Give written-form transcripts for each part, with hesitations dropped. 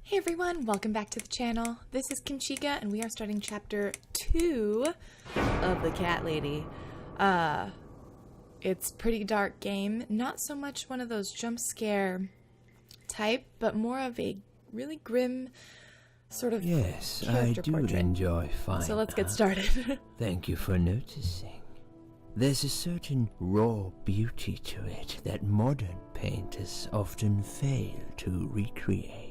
Hey everyone, welcome back to the channel. This is Kimchica and we are starting chapter 2 of The Cat Lady. It's a pretty dark game, not so much one of those jump scare type, but more of a really grim sort of Yes, I character do portrait. enjoy fine So let's get art. started. Thank you for noticing. There's a certain raw beauty to it that modern painters often fail to recreate.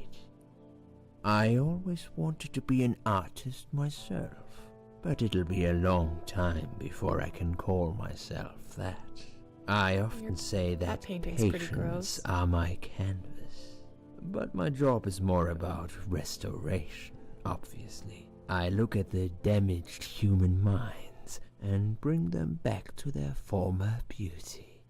I always wanted to be an artist myself, but it'll be a long time before I can call myself that. I often say that painting's pretty patience gross. are my canvas, but my job is more about restoration, obviously. I look at the damaged human minds and bring them back to their former beauty.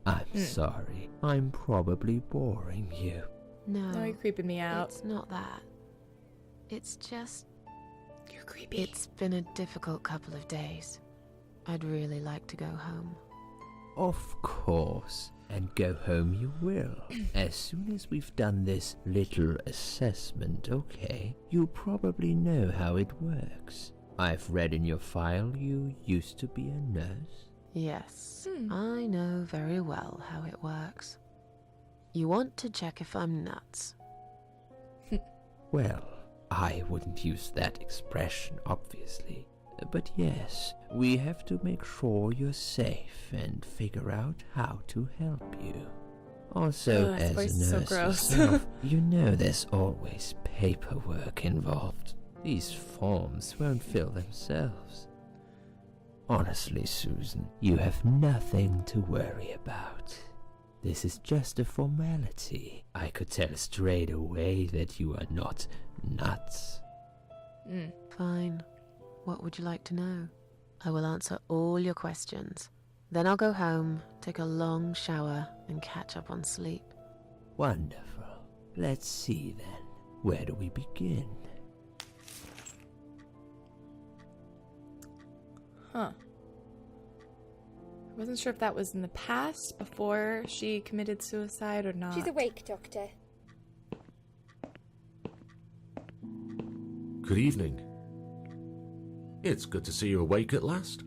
I'm sorry, I'm probably boring you. No, you're creeping me out. It's not that. It's just... You're creepy. It's been a difficult couple of days. I'd really like to go home. Of course, and go home you will. As soon as we've done this little assessment, okay? You probably know how it works. I've read in your file you used to be a nurse. Yes, I know very well how it works. You want to check if I'm nuts. Well, I wouldn't use that expression, obviously. But yes, we have to make sure you're safe and figure out how to help you. Also, Ugh, as this voice a is so nurse gross. yourself, you know there's always paperwork involved. These forms won't fill themselves. Honestly, Susan, you have nothing to worry about. This is just a formality. I could tell straight away that you are not nuts. Fine. What would you like to know? I will answer all your questions. Then I'll go home, take a long shower, and catch up on sleep. Wonderful. Let's see then. Where do we begin? Huh. I wasn't sure if that was in the past, before she committed suicide or not. She's awake, Doctor. Good evening. It's good to see you awake at last.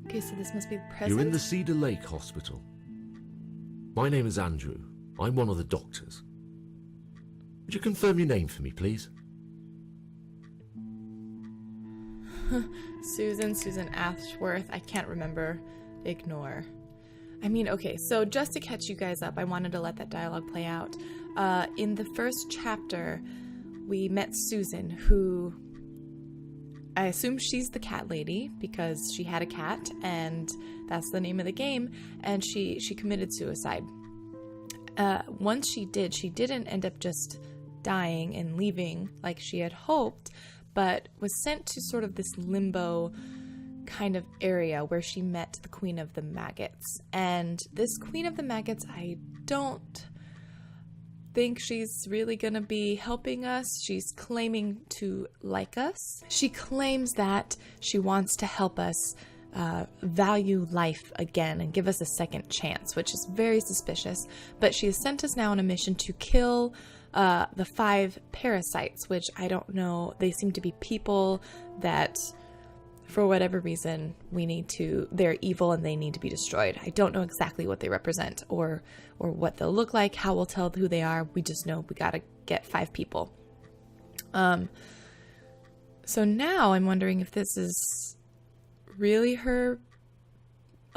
Okay, so this must be the present. You're in the Cedar Lake Hospital. My name is Andrew. I'm one of the doctors. Would you confirm your name for me, please? Susan Ashworth. I can't remember. Ignore. I mean, okay, so just to catch you guys up, I wanted to let that dialogue play out. In the first chapter, we met Susan, who I assume she's the cat lady because she had a cat and that's the name of the game, and she committed suicide. Once she didn't end up just dying and leaving like she had hoped, but was sent to sort of this limbo kind of area where she met the Queen of the Maggots. And this Queen of the Maggots, I don't think she's really gonna be helping us. She's claiming to like us. She claims that she wants to help us value life again and give us a second chance, which is very suspicious. But she has sent us now on a mission to kill the 5 parasites, which I don't know. They seem to be people that, for whatever reason, they're evil and they need to be destroyed. I don't know exactly what they represent or what they'll look like, how we'll tell who they are. We just know we gotta get 5 people. So now I'm wondering if this is really her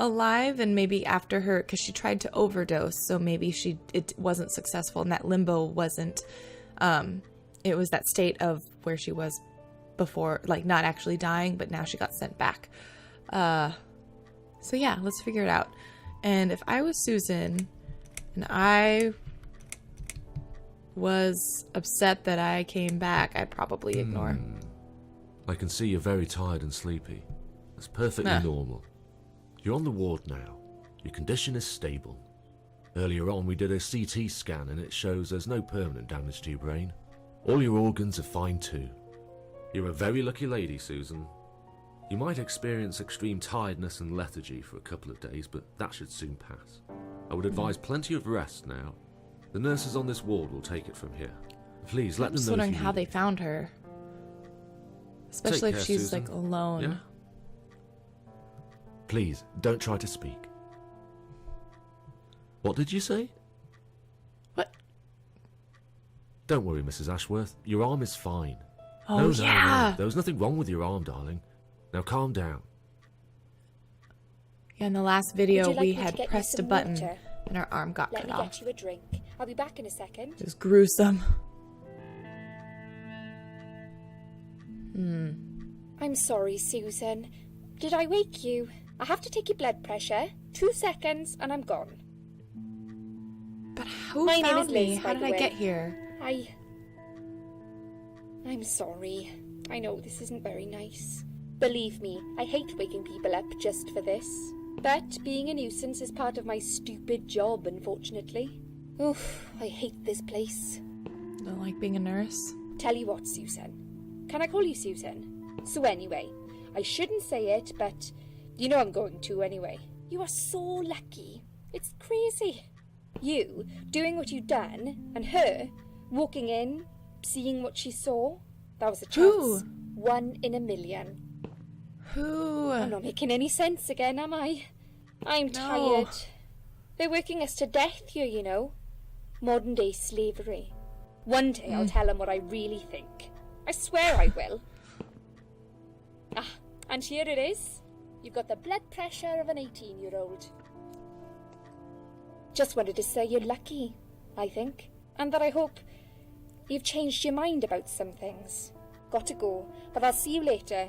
alive, and maybe after her, because she tried to overdose, so maybe it wasn't successful, and that limbo wasn't, it was that state of where she was before, like not actually dying, but now she got sent back. So yeah, let's figure it out. And if I was Susan and I was upset that I came back, I'd probably ignore. I can see you're very tired and sleepy. That's perfectly normal. You're on the ward now. Your condition is stable. Earlier on we did a CT scan and it shows there's no permanent damage to your brain. All your organs are fine too. You're a very lucky lady, Susan. You might experience extreme tiredness and lethargy for a couple of days, but that should soon pass. I would advise plenty of rest now. The nurses on this ward will take it from here. Please, let I'm them just know if wondering you how need they it. found her. Especially if care, she's, Susan. like, alone. Yeah? Please, don't try to speak. What did you say? What? Don't worry, Mrs. Ashworth. Your arm is fine. Oh, No, yeah. there was nothing wrong with your arm, darling. Now calm down. Yeah, in the last video, Would you like we me to had get you pressed a some button water? and our arm got Let cut me off. get you a drink. I'll be back in a second. It was gruesome. I'm sorry, Susan. Did I wake you? I have to take your blood pressure. 2 seconds and I'm gone. But who My name is found me? Liz, How by did the I way. get here? I'm sorry. I know this isn't very nice. Believe me, I hate waking people up just for this. But being a nuisance is part of my stupid job, unfortunately. Oof, I hate this place. Don't like being a nurse. Tell you what, Susan. Can I call you Susan? So anyway, I shouldn't say it, but you know I'm going to anyway. You are so lucky. It's crazy. You doing what you've done, and her walking in, seeing what she saw. That was a chance. Who? 1 in a million. Who? I'm not making any sense again, am I? I'm tired. They're working us to death here, you know. Modern day slavery. One day I'll tell them what I really think. I swear I will. Ah, and here it is. You've got the blood pressure of an 18-year-old. Just wanted to say you're lucky, I think. And that I hope you've changed your mind about some things. Got to go, but I'll see you later.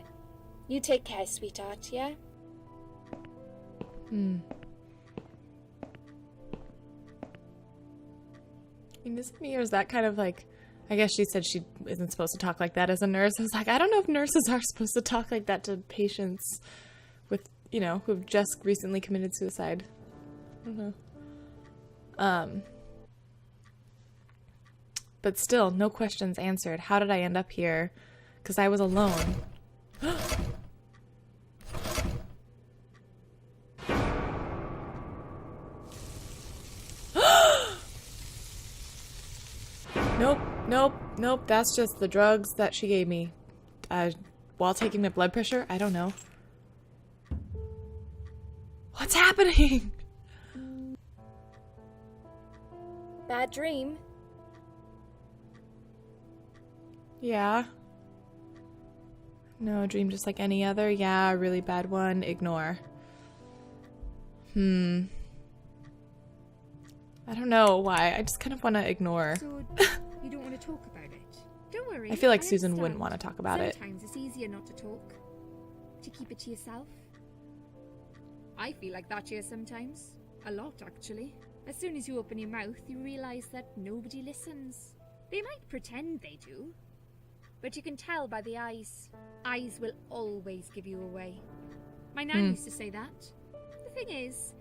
You take care, sweetheart, yeah? I mean, is it me or is that kind of like... I guess she said she isn't supposed to talk like that as a nurse. I was like, I don't know if nurses are supposed to talk like that to patients with, you know, who've just recently committed suicide. I don't know. But still, no questions answered. How did I end up here? Because I was alone. Nope. That's just the drugs that she gave me. While taking my blood pressure? I don't know. What's happening? Bad dream? Yeah. No, a dream just like any other. Yeah, a really bad one. Ignore. I don't know why. I just kind of want to ignore. So, you don't want to talk about it? Don't worry. I feel like I Susan understand. wouldn't want to talk about it. Sometimes it's easier not to talk. To keep it to yourself. I feel like that here sometimes. A lot, actually. As soon as you open your mouth, you realise that nobody listens. They might pretend they do. But you can tell by the eyes. Eyes will always give you away. My nan used to say that. The thing is,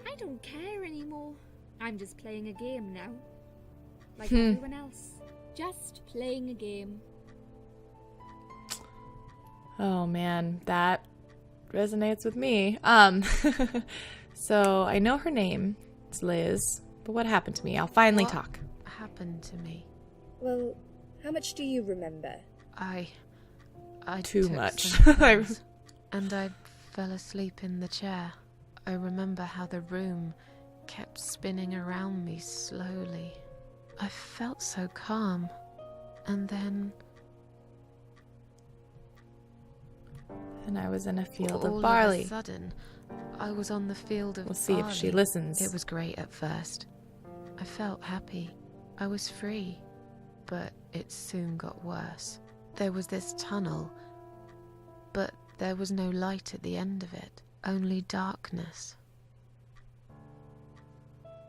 I don't care anymore. I'm just playing a game now. Like everyone else. Just playing a game. Oh man, that resonates with me. So I know her name. It's Liz. But what happened to me? I'll finally What talk. happened to me? Well, how much do you remember? I Too took much. some pills, and I fell asleep in the chair. I remember how the room kept spinning around me slowly. I felt so calm. And then And I was in a field all of barley. of a sudden, I was on the field of We'll see if she barley. listens. It was great at first. I felt happy. I was free. But it soon got worse. There was this tunnel, but there was no light at the end of it, only darkness.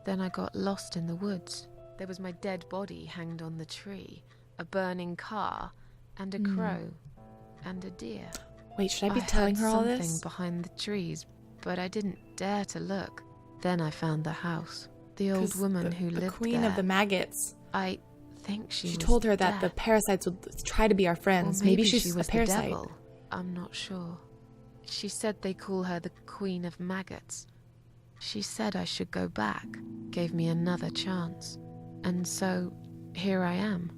Then I got lost in the woods. There was my dead body hanged on the tree, a burning car, and a crow, and a deer. Wait, should I be heard telling her all something this? behind the trees, but I didn't dare to look. Then I found the house. The old 'Cause woman the, who the lived queen there. of the maggots. I think she She was told her that the dead. parasites would try to be our Or friends. maybe Maybe she's she was a parasite. the devil. I'm not sure. She said they call her the Queen of Maggots. She said I should go back, gave me another chance. And so, here I am.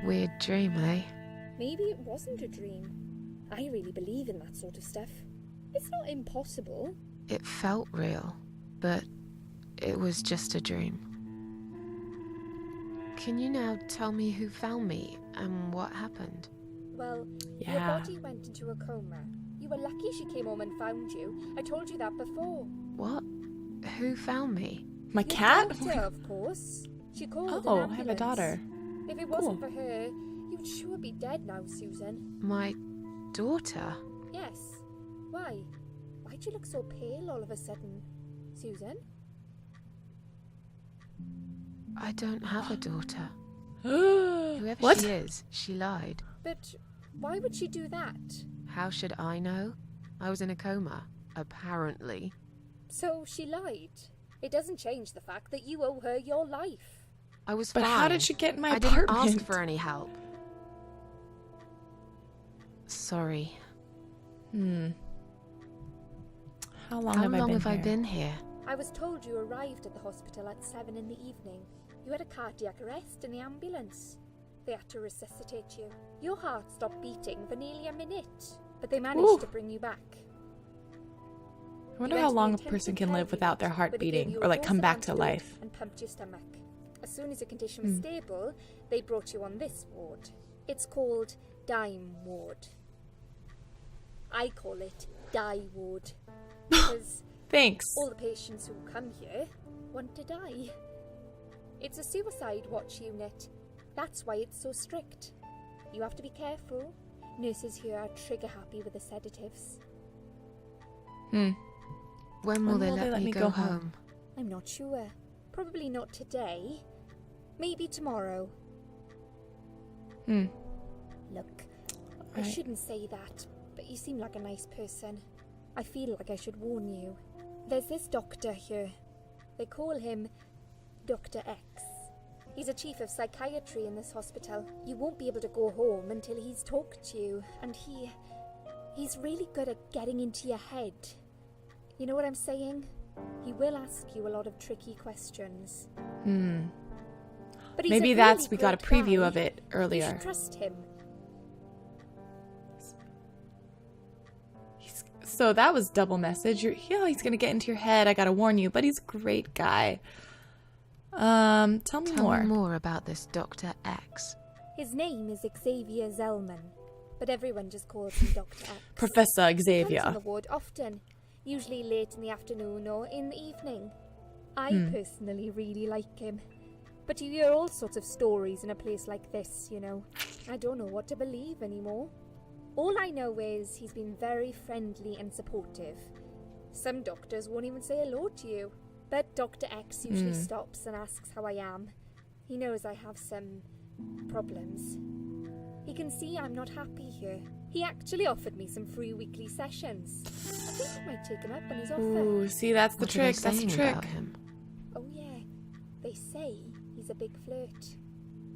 Weird dream, eh? Maybe it wasn't a dream. I really believe in that sort of stuff. It's not impossible. It felt real, but it was just a dream. Can you now tell me who found me and what happened? Well, Yeah. your body went into a coma. You were lucky she came home and found you. I told you that before. What? Who found me? My Your cat? daughter, of course. She called an Oh, I have a ambulance. daughter. If it wasn't for her, you'd sure be dead now, Susan. My daughter? Yes. Why? Why'd you look so pale all of a sudden, Susan? I don't have a daughter. What? Whoever she is, she lied. But why would she do that? How should I know? I was in a coma, apparently. So she lied. It doesn't change the fact that you owe her your life. I was But fine. how did she get in my I didn't apartment? ask for any help. Sorry. How long How have long I been have here? I been here? I was told you arrived at the hospital at 7 in the evening. You had a cardiac arrest in the ambulance. They had to resuscitate you. Your heart stopped beating for nearly a minute, but they managed to bring you back. I wonder how long a person can live without their heart beating or like come back to life. And pumped your stomach. As soon as your condition was stable, they brought you on this ward. It's called Dime Ward. I call it Die Ward because Thanks. all the patients who come here want to die. It's a suicide watch unit. That's why it's so strict. You have to be careful. Nurses here are trigger happy with the sedatives. When will they let me go home? I'm not sure. Probably not today. Maybe tomorrow. Look, I shouldn't say that, but you seem like a nice person. I feel like I should warn you. There's this doctor here. They call him Dr. X. He's a chief of psychiatry in this hospital. You won't be able to go home until he's talked to you, and he's really good at getting into your head. You know what I'm saying? He will ask you a lot of tricky questions. But he's Maybe a that's really we got a good preview guy. of it You earlier. should trust him. So that was double message. He's gonna get into your head. I gotta warn you, but he's a great guy. Tell me Tell more. me more about this Dr. X. His name is Xavier Zellman, but everyone just calls him Dr. X. Professor He comes on Xavier. the ward often, usually late in the afternoon or in the evening. I personally really like him. But you hear all sorts of stories in a place like this, you know. I don't know what to believe anymore. All I know is he's been very friendly and supportive. Some doctors won't even say hello to you. But Dr. X usually stops and asks how I am. He knows I have some problems. He can see I'm not happy here. He actually offered me some free weekly sessions. I think I might take him up on his offer. Ooh, see, that's the What are trick. they That's the saying trick. about him? Oh yeah, they say he's a big flirt.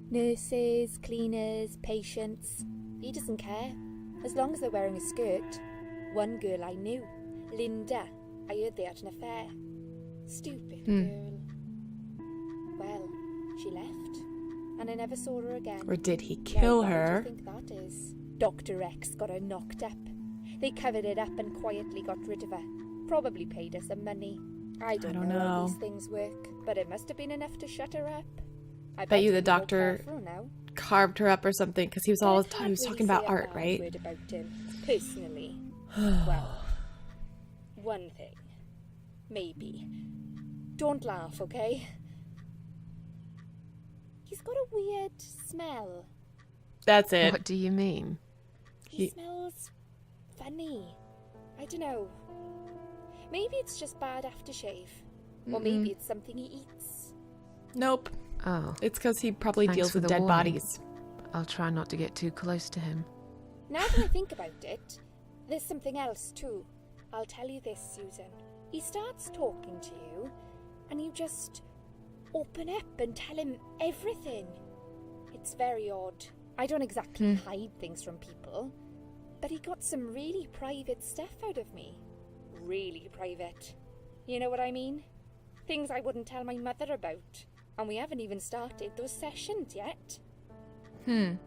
Nurses, cleaners, patients. He doesn't care, as long as they're wearing a skirt. One girl I knew, Linda, I heard they had an affair. Stupid girl. Well, she left, and I never saw her again. Or did he Now, kill why her? do you think that is? Dr. X got her knocked up. They covered it up and quietly got rid of her. Probably paid her some money. I don't don't know how know. these things work, but it must have been enough to shut her up. I Bet you the he's more doctor careful now. Carved her up or something because he was But I all can't he was really talking about say a art, bad right? word about him, personally. Well, one thing. Maybe. Don't laugh, okay? He's got a weird smell. That's it. What do you mean? He smells funny. I don't know. Maybe it's just bad aftershave. Or maybe it's something he eats. Nope. Oh, It's because he probably Thanks deals for with the dead warning. bodies. I'll try not to get too close to him. Now that I think about it, there's something else too. I'll tell you this, Susan. He starts talking to you, and you just open up and tell him everything. It's very odd. I don't exactly hide things from people, but he got some really private stuff out of me. really private. You know what I mean? Things I wouldn't tell my mother about. And we haven't even started those sessions yet.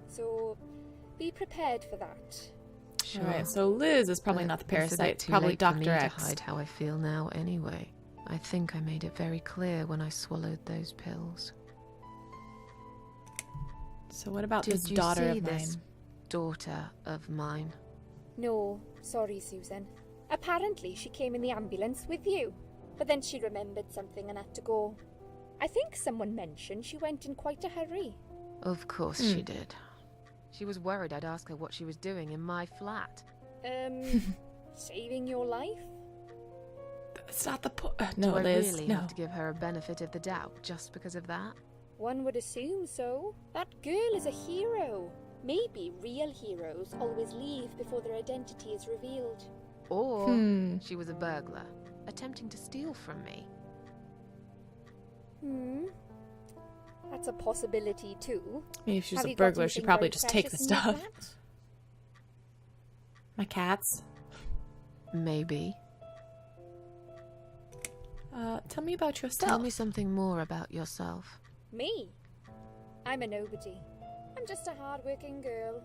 So, be prepared for that. Sure. Alright, so Liz is probably But not the it's a bit parasite. It's too probably late for me Dr. to X. hide how I feel now anyway. I think I made it very clear when I swallowed those pills. So what about Did this you daughter see of this mine? daughter of mine? No, sorry, Susan. Apparently she came in the ambulance with you. But then she remembered something and had to go. I think someone mentioned she went in quite a hurry. Of course she did. She was worried I'd ask her what she was doing in my flat. Saving your life? It's not the point. No, Do I Liz, really no. have to give her a benefit of the doubt just because of that? One would assume so. That girl is a hero. Maybe real heroes always leave before their identity is revealed. Or she was a burglar, attempting to steal from me. That's a possibility too. Maybe if she was Have a you got burglar, she'd anything probably very just take the precious in your stuff. flat? My cats. Maybe. Tell me about yourself. Tell me something more about yourself. Me? I'm a nobody. I'm just a hard-working girl.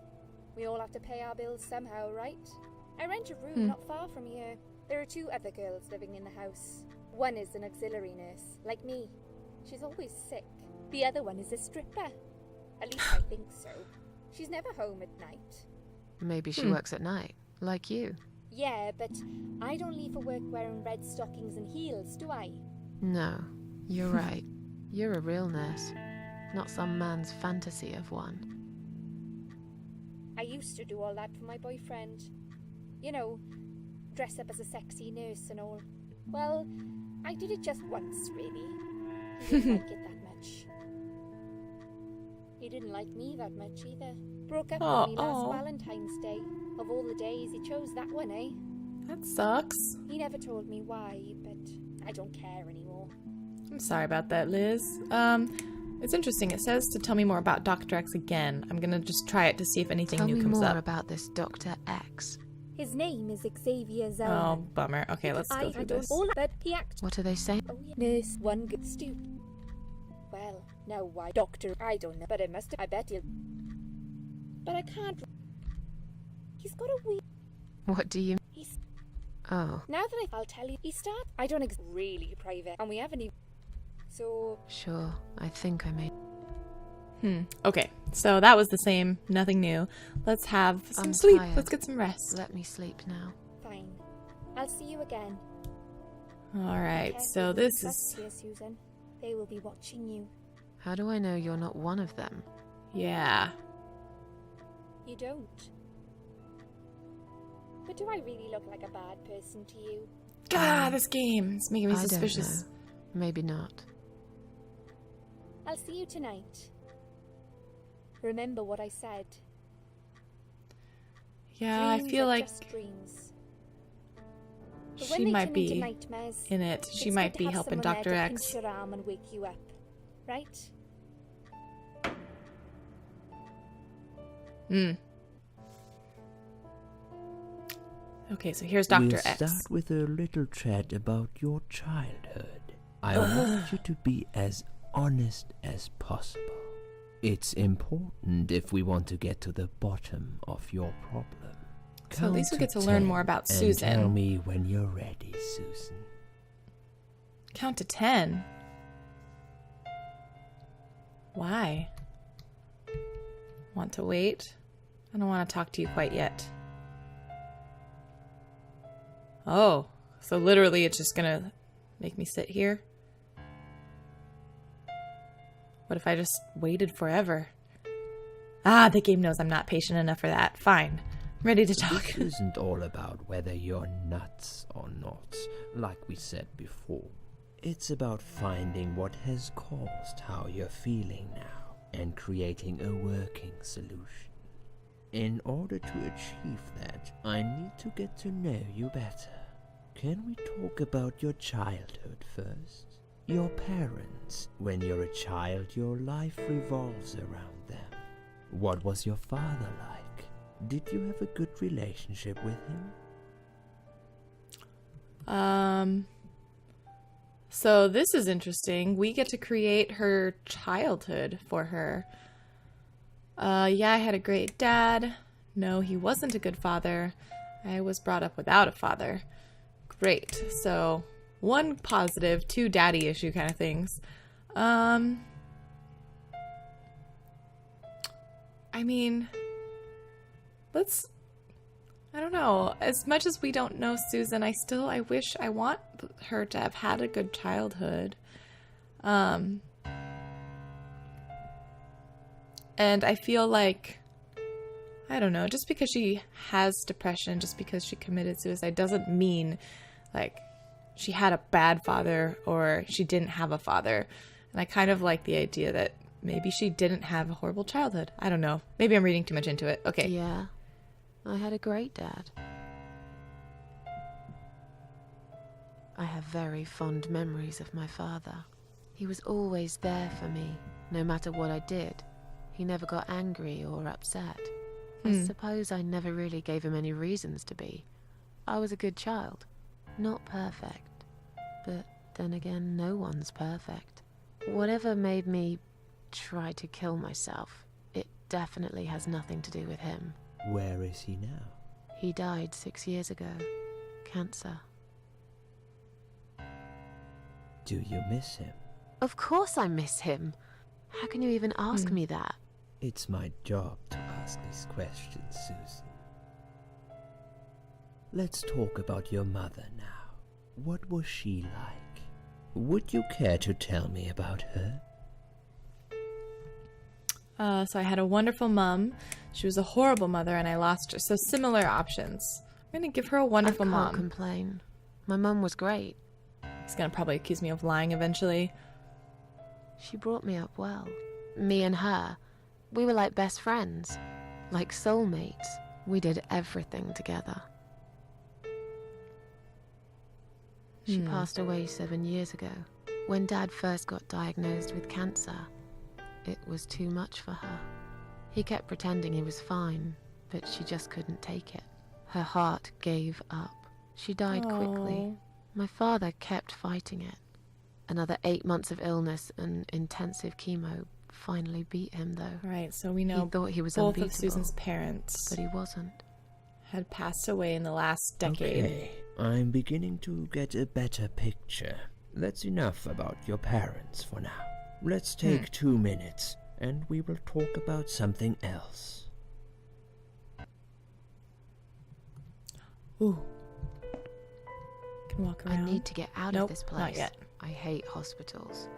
We all have to pay our bills somehow, right? I rent a room not far from here. There are 2 other girls living in the house. One is an auxiliary nurse, like me. She's always sick. The other one is a stripper. At least I think so. She's never home at night. Maybe she works at night, like you. Yeah, but I don't leave for work wearing red stockings and heels, do I? No, you're right. You're a real nurse, not some man's fantasy of one. I used to do all that for my boyfriend. You know, dress up as a sexy nurse and all. Well, I did it just once, really. He didn't like it that much. He didn't like me that much either. Broke up with me last Valentine's Day. Of all the days, he chose that one, eh? That sucks. He never told me why, but I don't care anymore. I'm sorry about that, Liz. It's interesting. It says to tell me more about Dr. X again. I'm gonna just try it to see if anything new comes Tell me more up. about this Dr. X. His name is Xavier Oh, Zellman. bummer. Okay, let's go through this. All but he acts. What are they saying? Oh, yeah. Nurse, one good stupid. Well, now why, doctor? I don't know, but it must. I bet he'll. But I can't. He's got a weird. What do you... He's. Oh, Now that I'll tell you, he started. I don't really private, and we haven't even. So sure. I think I made... Okay, so that was the same. Nothing new. Let's have some I'm sleep. tired. Let's get some rest. Let me sleep now. fine. I'll see you again. All right, Careful so with this the is... trucks here, Susan. They will be watching you. How do I know you're not one of them? Yeah. You don't. But do I really look like a bad person to you? God, this game is making me I suspicious. don't know. Maybe not. I'll see you tonight. Remember what I said. Yeah, I Dreams feel are like just dreams. But when she they might turn into be nightmares, in it. She it's might good to be have helping someone there Dr. to X. pinch your arm and wake you up, right? Okay, so here's Dr. We'll X. start with a little chat about your childhood. I want you to be as honest as possible. It's important if we want to get to the bottom of your problem. So at least we get to learn 10 more about and Susan. Tell me when you're ready, Susan. Count to 10. Why? Want to wait? I don't want to talk to you quite yet. Oh, so literally it's just gonna make me sit here? What if I just waited forever? Ah, the game knows I'm not patient enough for that. Fine. I'm ready to talk. This isn't all about whether you're nuts or not, like we said before. It's about finding what has caused how you're feeling now and creating a working solution. In order to achieve that, I need to get to know you better. Can we talk about your childhood first? Your parents. When you're a child, your life revolves around them. What was your father like? Did you have a good relationship with him? So this is interesting. We get to create her childhood for her. Yeah, I had a great dad. No, he wasn't a good father. I was brought up without a father. Great. So, 1 positive, 2 daddy issue kind of things. I mean, I don't know. As much as we don't know Susan, I want her to have had a good childhood. And I feel like, I don't know, just because she has depression, just because she committed suicide, doesn't mean, like, she had a bad father or she didn't have a father. And I kind of like the idea that maybe she didn't have a horrible childhood. I don't know. Maybe I'm reading too much into it. Okay. Yeah, I had a great dad. I have very fond memories of my father. He was always there for me, no matter what I did. He never got angry or upset. I suppose I never really gave him any reasons to be. I was a good child. Not perfect. But then again, no one's perfect. Whatever made me try to kill myself, it definitely has nothing to do with him. Where is he now? He died 6 years ago. Cancer. Do you miss him? Of course I miss him. How can you even ask me that? It's my job to ask these questions, Susan. Let's talk about your mother now. What was she like? Would you care to tell me about her? So I had a wonderful mom. She was a horrible mother and I lost her. So similar options. I'm going to give her a wonderful I mom. can't complain. My mum was great. He's going to probably accuse me of lying eventually. She brought me up well. Me and her. We were like best friends. Like soulmates. We did everything together. She passed away 7 years ago. When Dad first got diagnosed with cancer, it was too much for her. He kept pretending he was fine, but she just couldn't take it. Her heart gave up. She died quickly. My father kept fighting it. Another 8 months of illness and intensive chemo finally beat him, though. Right, so we know He thought he was both unbeatable, of Susan's parents but he wasn't. had passed away in the last decade. Okay, I'm beginning to get a better picture. That's enough about your parents for now. Let's take 2 minutes, and we will talk about something else. Ooh. Can walk I around. need to get out Nope, of this place. not yet. I hate hospitals.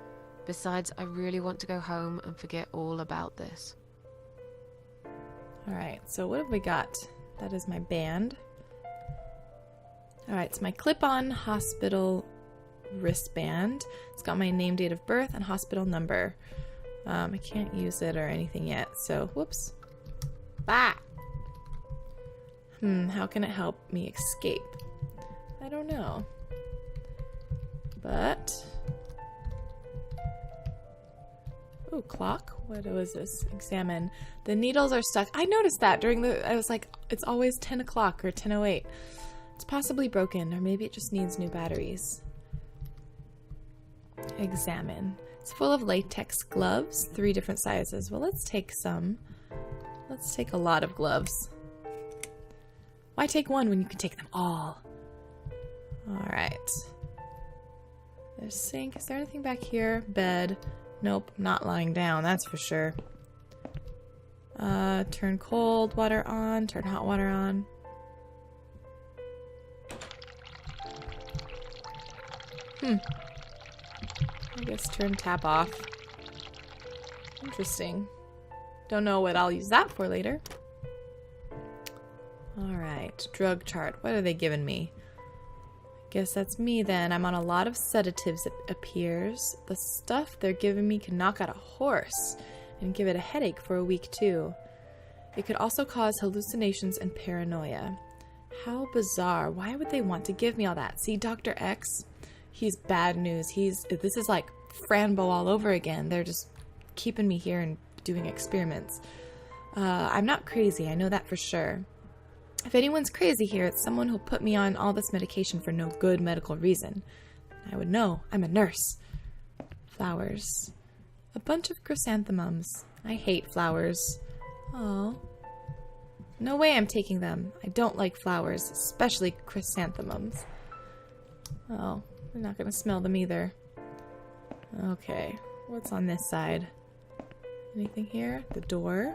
Besides, I really want to go home and forget all about this. Alright, so what have we got? That is my band. Alright, it's my clip-on hospital wristband. It's got my name, date of birth, and hospital number. I can't use it or anything yet, so whoops. Bah! How can it help me escape? I don't know. But... Ooh, clock? What was this? Examine. The needles are stuck. I noticed that during I was like, it's always 10 o'clock or 10:08. It's possibly broken, or maybe it just needs new batteries. Examine. It's full of latex gloves, 3 different sizes. Well, let's take some. Let's take a lot of gloves. Why take one when you can take them all? Alright. There's sink. Is there anything back here? Bed. Nope, not lying down, that's for sure. Turn cold water on, turn hot water on. I guess turn tap off. Interesting. Don't know what I'll use that for later. Alright, drug chart. What are they giving me? Guess that's me then. I'm on a lot of sedatives, it appears. The stuff they're giving me can knock out a horse and give it a headache for a week too. It could also cause hallucinations and paranoia. How bizarre. Why would they want to give me all that? See, Dr. X, he's bad news. This is like Franbo all over again. They're just keeping me here and doing experiments. I'm not crazy, I know that for sure. If anyone's crazy here, it's someone who'll put me on all this medication for no good medical reason. I would know. I'm a nurse. Flowers. A bunch of chrysanthemums. I hate flowers. Oh. No way I'm taking them. I don't like flowers, especially chrysanthemums. Oh, I'm not gonna smell them either. Okay, what's on this side? Anything here? The door.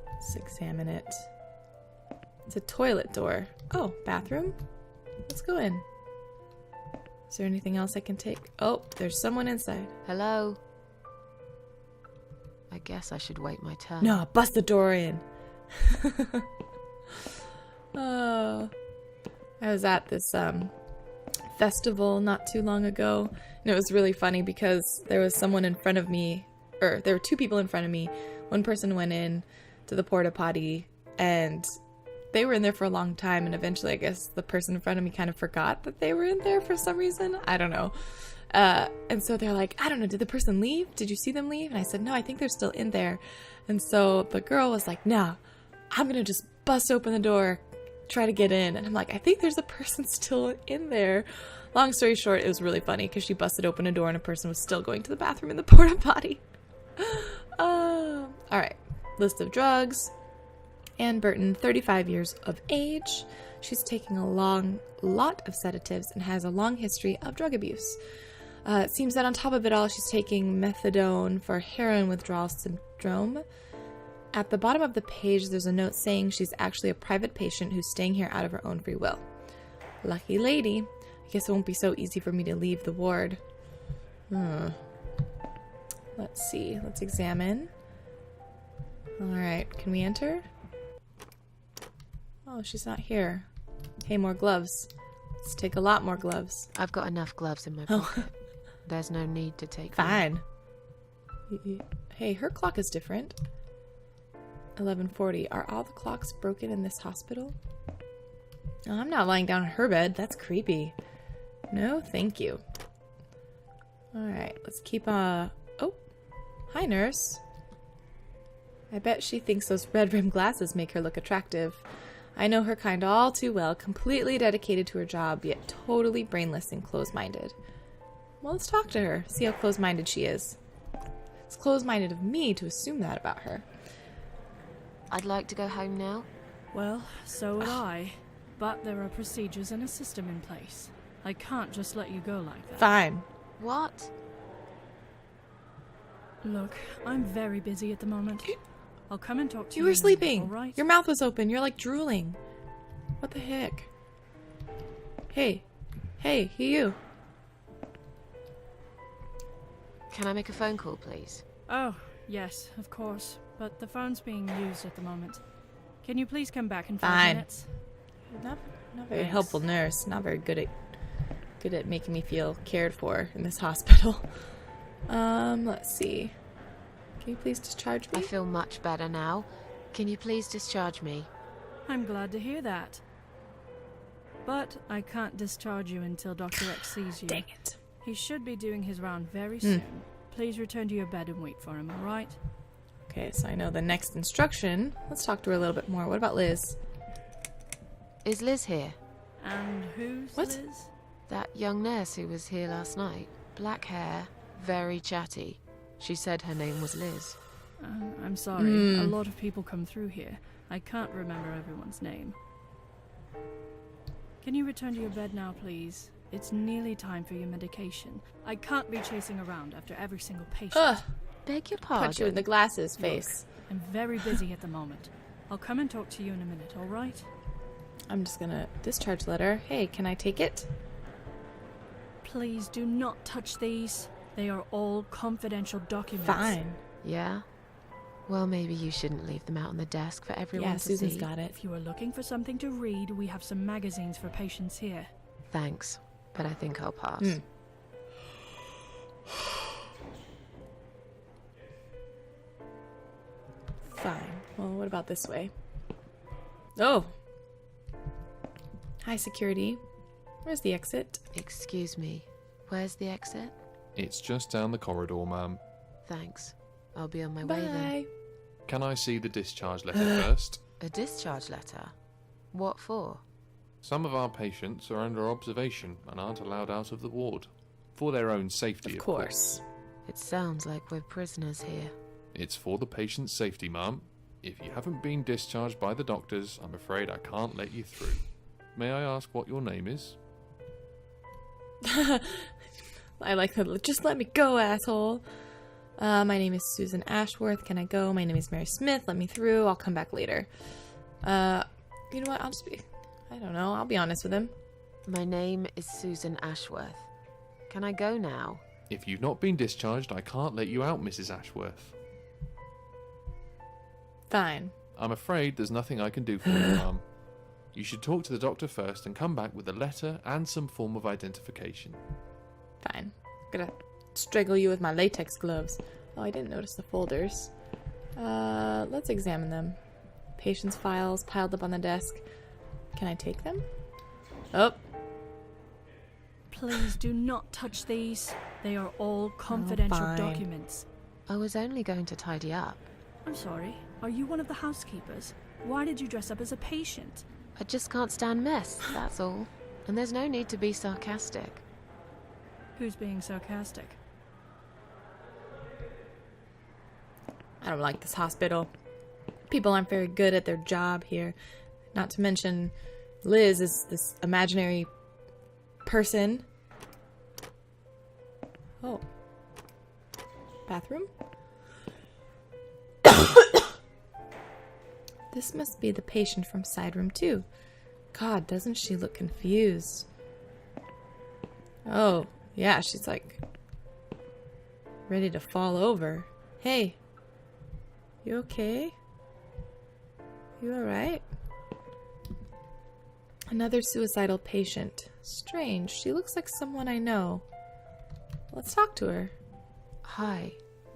Let's examine it. It's a toilet door. Oh, bathroom? Let's go in. Is there anything else I can take? Oh, there's someone inside. Hello? I guess I should wait my turn. No, bust the door in. Oh, I was at this festival not too long ago, and it was really funny because there was someone in front of me, or there were two people in front of me. One person went in to the porta potty, and they were in there for a long time, and eventually I guess the person in front of me kind of forgot that they were in there for some reason. I don't know. And so they're like, I don't know, did the person leave? Did you see them leave? And I said, no, I think they're still in there. And so the girl was like, nah, I'm gonna just bust open the door, try to get in. And I'm like, I think there's a person still in there. Long story short, it was really funny because she busted open a door and a person was still going to the bathroom in the porta potty. All right, list of drugs. Ann Burton, 35 years of age. She's taking a lot of sedatives and has a long history of drug abuse. It seems that on top of it all, she's taking methadone for heroin withdrawal syndrome. At the bottom of the page, there's a note saying she's actually a private patient who's staying here out of her own free will. Lucky lady. I guess it won't be so easy for me to leave the ward. Let's see. Let's examine. Alright, can we enter? Oh, she's not here. Hey, more gloves. Let's take a lot more gloves. I've got enough gloves in my pocket. There's no need to take Fine. Hey, her clock is different. 11:40. Are all the clocks broken in this hospital? Oh, I'm not lying down on her bed. That's creepy. No, thank you. Alright, let's keep Oh, hi, nurse. I bet she thinks those red-rimmed glasses make her look attractive. I know her kind all too well, completely dedicated to her job, yet totally brainless and close-minded. Well, let's talk to her, see how close-minded she is. It's close-minded of me to assume that about her. I'd like to go home now. Well, so would I. But there are procedures and a system in place. I can't just let you go like that. Fine. What? Look, I'm very busy at the moment. I'll come and talk to you. You were sleeping. All right? Your mouth was open. You're like drooling. What the heck? Hey. Hey, you. Can I make a phone call, please? Oh, yes, of course. But the phone's being used at the moment. Can you please come back in 5 minutes? Not very helpful nurse. Not very good at making me feel cared for in this hospital. Let's see. Can you please discharge me? I feel much better now. Can you please discharge me? I'm glad to hear that. But I can't discharge you until Dr. X sees you. Dang it. He should be doing his round very soon. Please return to your bed and wait for him, alright? Okay, so I know the next instruction. Let's talk to her a little bit more. What about Liz? Is Liz here? And who's What? Liz? That young nurse who was here last night. Black hair, very chatty. She said her name was Liz. I'm sorry. A lot of people come through here. I can't remember everyone's name. Can you return to your bed now, please? It's nearly time for your medication. I can't be chasing around after every single patient. Ugh. Beg your Punch you in pardon? the glasses face. Look, I'm very busy at the moment. I'll come and talk to you in a minute, alright? I'm just gonna discharge letter. Hey, can I take it? Please do not touch these. They are all confidential documents. Fine. Yeah? Well, maybe you shouldn't leave them out on the desk for everyone Yeah, to Susan's see. got it. If you are looking for something to read, we have some magazines for patients here. Thanks, but I think I'll pass. Fine. Well, what about this way? Oh. Hi, security. Where's the exit? Excuse me, where's the exit? It's just down the corridor, ma'am. Thanks. I'll be on my way then. Bye. Can I see the discharge letter first? A discharge letter? What for? Some of our patients are under observation and aren't allowed out of the ward. For their own safety, Of course. It sounds like we're prisoners here. It's for the patient's safety, ma'am. If you haven't been discharged by the doctors, I'm afraid I can't let you through. May I ask what your name is? I like that. Just let me go, asshole. My name is Susan Ashworth. Can I go? My name is Mary Smith. Let me through. I'll come back later. You know what? I don't know. I'll be honest with him. My name is Susan Ashworth. Can I go now? If you've not been discharged, I can't let you out, Mrs. Ashworth. Fine. I'm afraid there's nothing I can do for you, ma'am. You should talk to the doctor first and come back with a letter and some form of identification. Fine. I'm gonna strangle you with my latex gloves. Oh, I didn't notice the folders. Let's examine them. Patient's files piled up on the desk. Can I take them? Oh. Please do not touch these. They are all confidential fine. documents. I was only going to tidy up. I'm sorry. Are you one of the housekeepers? Why did you dress up as a patient? I just can't stand mess, that's all. And there's no need to be sarcastic. Who's being sarcastic? I don't like this hospital. People aren't very good at their job here. Not to mention, Liz is this imaginary person. Oh. Bathroom? This must be the patient from side room 2. God, doesn't she look confused? Oh, yeah, she's like ready to fall over. Hey, you okay? You alright? Another suicidal patient. Strange, she looks like someone I know. Let's talk to her. Hi,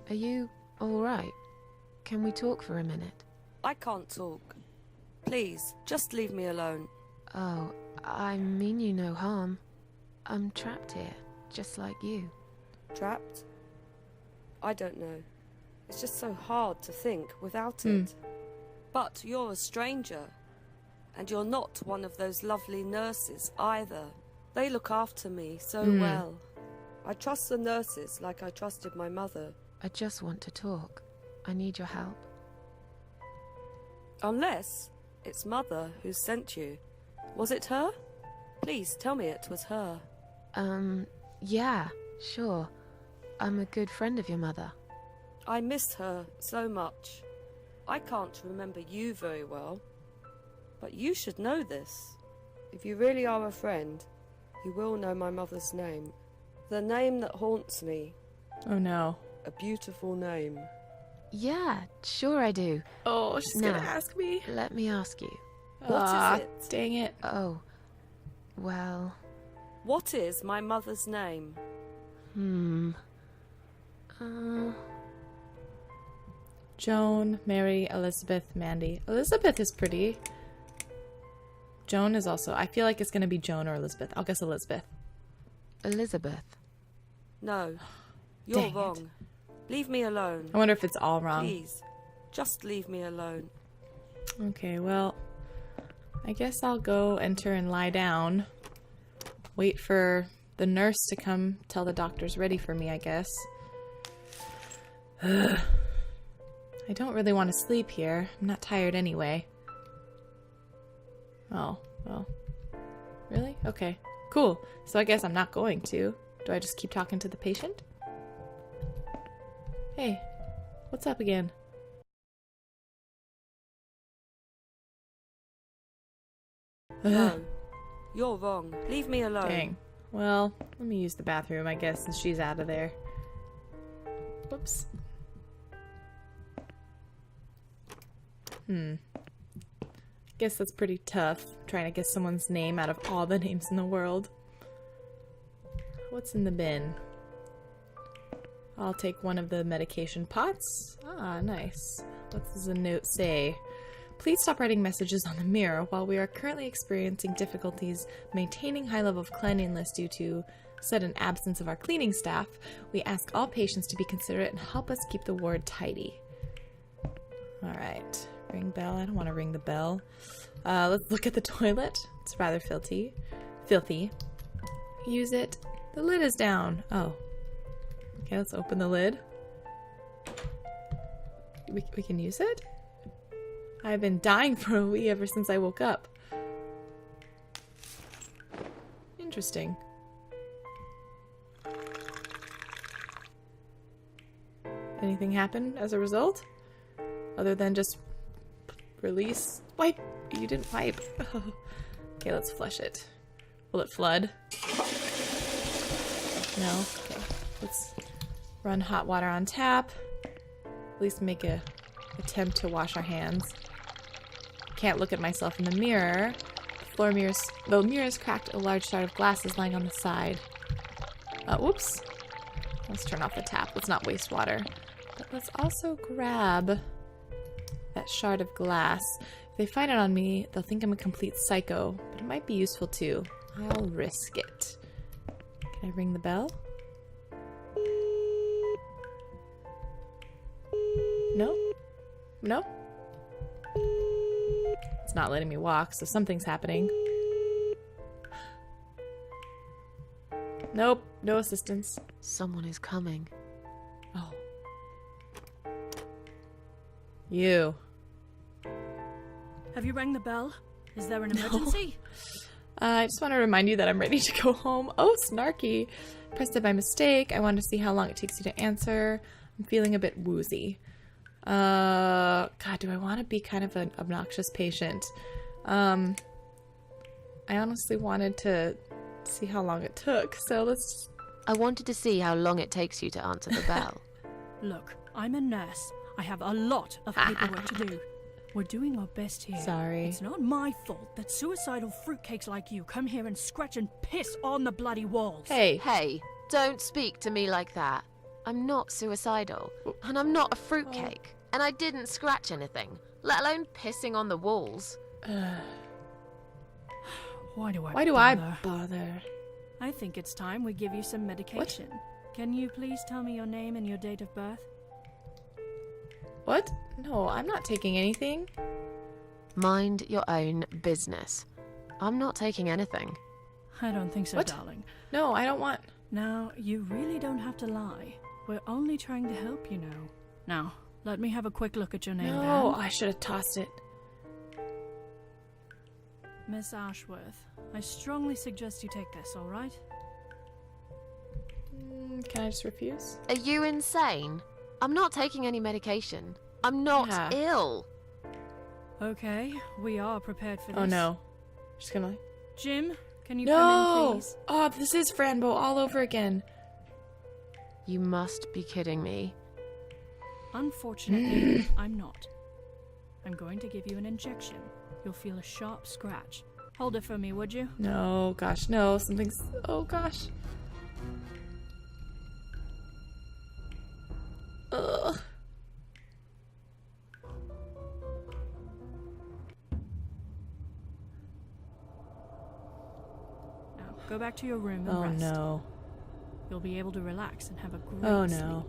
are you alright? Can we talk for a minute? I can't talk. Please, just leave me alone. Oh, I mean you no harm. I'm trapped here, just like you. Trapped? I don't know. It's just so hard to think without it. But you're a stranger. And you're not one of those lovely nurses either. They look after me so well. I trust the nurses like I trusted my mother. I just want to talk. I need your help. Unless it's Mother who sent you. Was it her? Please tell me it was her. Yeah, sure. I'm a good friend of your mother. I miss her so much. I can't remember you very well. But you should know this. If you really are a friend, you will know my mother's name. The name that haunts me. Oh no. A beautiful name. Yeah, sure I do. Oh, she's Now, gonna ask me. Let me ask you. What is it? Dang it. Oh, well... What is my mother's name? Joan, Mary, Elizabeth, Mandy. Elizabeth is pretty. Joan is also... I feel like it's gonna be Joan or Elizabeth. I'll guess Elizabeth. Elizabeth. No. You're Dang it. wrong. Leave me alone. I wonder if it's all wrong. Please. Just leave me alone. Okay, well... I guess I'll go enter and lie down. Wait for the nurse to come tell the doctor's ready for me, I guess. Ugh. I don't really want to sleep here. I'm not tired anyway. Oh, well. Really? Okay. Cool. So I guess I'm not going to. Do I just keep talking to the patient? Hey, what's up again? No. You're wrong. Leave me alone. Dang. Well, let me use the bathroom, I guess, since she's out of there. Whoops. Guess that's pretty tough, trying to guess someone's name out of all the names in the world. What's in the bin? I'll take one of the medication pots. Ah, nice. What does the note say? Please stop writing messages on the mirror. While we are currently experiencing difficulties maintaining high level of cleanliness due to sudden absence of our cleaning staff, we ask all patients to be considerate and help us keep the ward tidy. Alright. Ring bell. I don't want to ring the bell. Let's look at the toilet. It's rather filthy. Use it. The lid is down. Oh. Okay, let's open the lid. We can use it? I've been dying for a wee ever since I woke up. Interesting. Anything happen as a result? Other than just release? Wipe! You didn't wipe. Okay, let's flush it. Will it flood? No? Okay. Let's run hot water on tap. At least make a attempt to wash our hands. Can't look at myself in the mirror. The mirror is cracked. A large shard of glass is lying on the side. Whoops. Let's turn off the tap. Let's not waste water. But let's also grab that shard of glass. If they find it on me, they'll think I'm a complete psycho. But it might be useful too. I'll risk it. Can I ring the bell? No? No? It's not letting me walk, so something's happening. Nope, no assistance. Someone is coming. Oh. You. Have you rang the bell? Is there an emergency? I just want to remind you that I'm ready to go home. Oh, snarky. Pressed it by mistake. I wanted to see how long it takes you to answer. I'm feeling a bit woozy. God, do I want to be kind of an obnoxious patient? I honestly wanted to see how long it took, so let's... I wanted to see how long it takes you to answer the bell. Look, I'm a nurse. I have a lot of paperwork to do. We're doing our best here. Sorry. It's not my fault that suicidal fruitcakes like you come here and scratch and piss on the bloody walls. Hey, don't speak to me like that. I'm not suicidal, and I'm not a fruitcake, and I didn't scratch anything, let alone pissing on the walls. Why do I bother? I think it's time we give you some medication. What? Can you please tell me your name and your date of birth? What? No, I'm not taking anything. Mind your own business. I'm not taking anything. I don't think so, what? Darling. No, I don't want... Now, you really don't have to lie. We're only trying to help, you know. Now, let me have a quick look at your name. No, I should have tossed it. Miss Ashworth, I strongly suggest you take this, all right? Can I just refuse? Are you insane? I'm not taking any medication. I'm not ill. Okay, we are prepared for this. Oh no. Just gonna... Jim, can you come in, please? Oh, this is Franbo all over again. You must be kidding me. Unfortunately, I'm not. I'm going to give you an injection. You'll feel a sharp scratch. Hold it for me, would you? No, gosh, no. Something's... Oh, gosh. Ugh. Now, go back to your room and rest. Oh, no. You'll be able to relax and have a great Oh, sleep. no.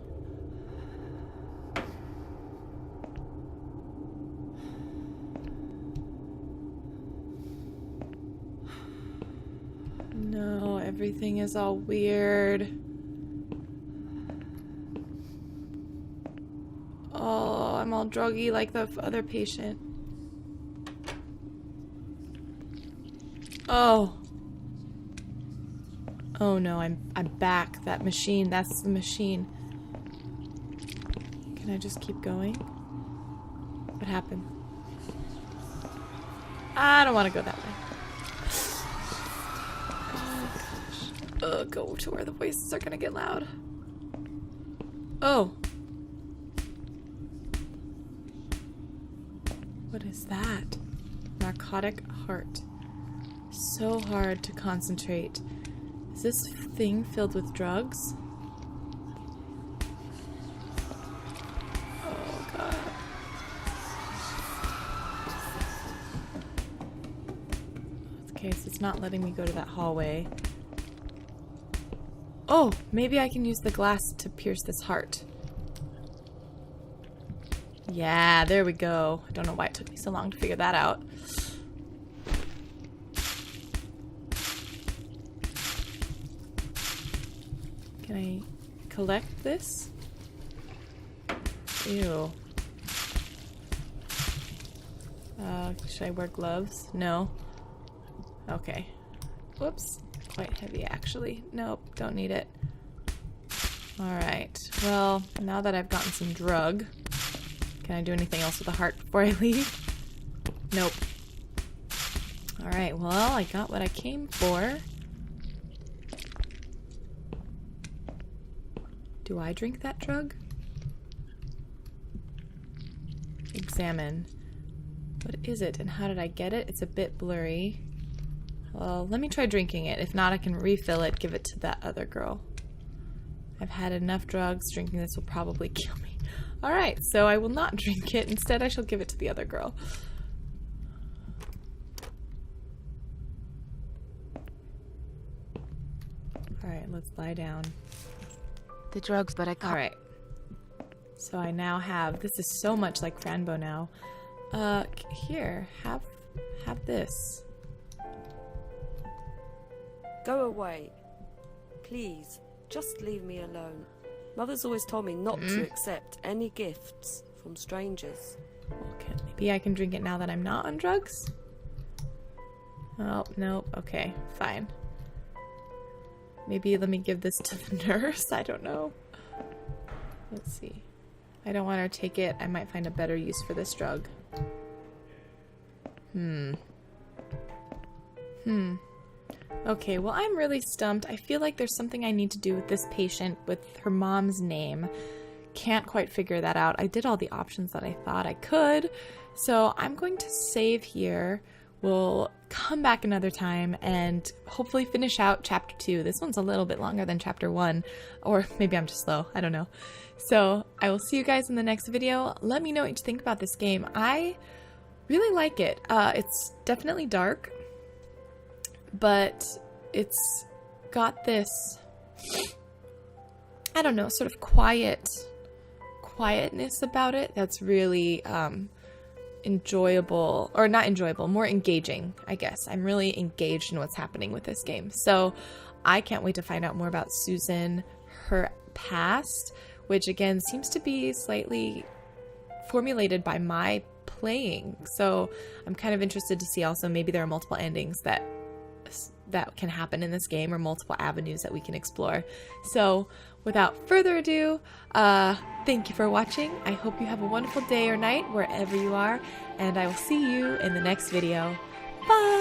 No, everything is all weird. Oh, I'm all druggy like the other patient. Oh. Oh no, I'm back. That machine, that's the machine. Can I just keep going? What happened? I don't want to go that way. Go to where the voices are gonna get loud. Oh. What is that? Narcotic heart. So hard to concentrate. Is this thing filled with drugs? Oh god. Okay, so it's not letting me go to that hallway. Oh, maybe I can use the glass to pierce this heart. Yeah, there we go. I don't know why it took me so long to figure that out. Can I collect this? Ew. Should I wear gloves? No. Okay. Whoops. Quite heavy, actually. Nope, don't need it. Alright. Well, now that I've gotten some drug, can I do anything else with the heart before I leave? Nope. Alright, well, I got what I came for. Do I drink that drug? Examine. What is it and how did I get it? It's a bit blurry. Well, let me try drinking it. If not, I can refill it, give it to that other girl. I've had enough drugs. Drinking this will probably kill me. Alright, so I will not drink it. Instead, I shall give it to the other girl. Alright, let's lie down. The drugs, but I can't. Alright. So I now have... This is so much like Franbo now. Here. Have this. Go away. Please, just leave me alone. Mother's always told me not to accept any gifts from strangers. Okay, maybe I can drink it now that I'm not on drugs? Oh, nope. Okay, fine. Maybe let me give this to the nurse? I don't know. Let's see. I don't want her to take it. I might find a better use for this drug. Okay, well, I'm really stumped. I feel like there's something I need to do with this patient with her mom's name. Can't quite figure that out. I did all the options that I thought I could. So I'm going to save here. We'll come back another time and hopefully finish out chapter 2. This one's a little bit longer than chapter 1. Or maybe I'm just slow. I don't know. So I will see you guys in the next video. Let me know what you think about this game. I really like it. It's definitely dark, but it's got this, I don't know, sort of quietness about it that's really enjoyable, or not enjoyable, more engaging, I guess. I'm really engaged in what's happening with this game. So I can't wait to find out more about Susan, her past, which again seems to be slightly formulated by my playing. So I'm kind of interested to see also maybe there are multiple endings that can happen in this game, or multiple avenues that we can explore. So without further ado, thank you for watching. I hope you have a wonderful day or night wherever you are, and I will see you in the next video. Bye!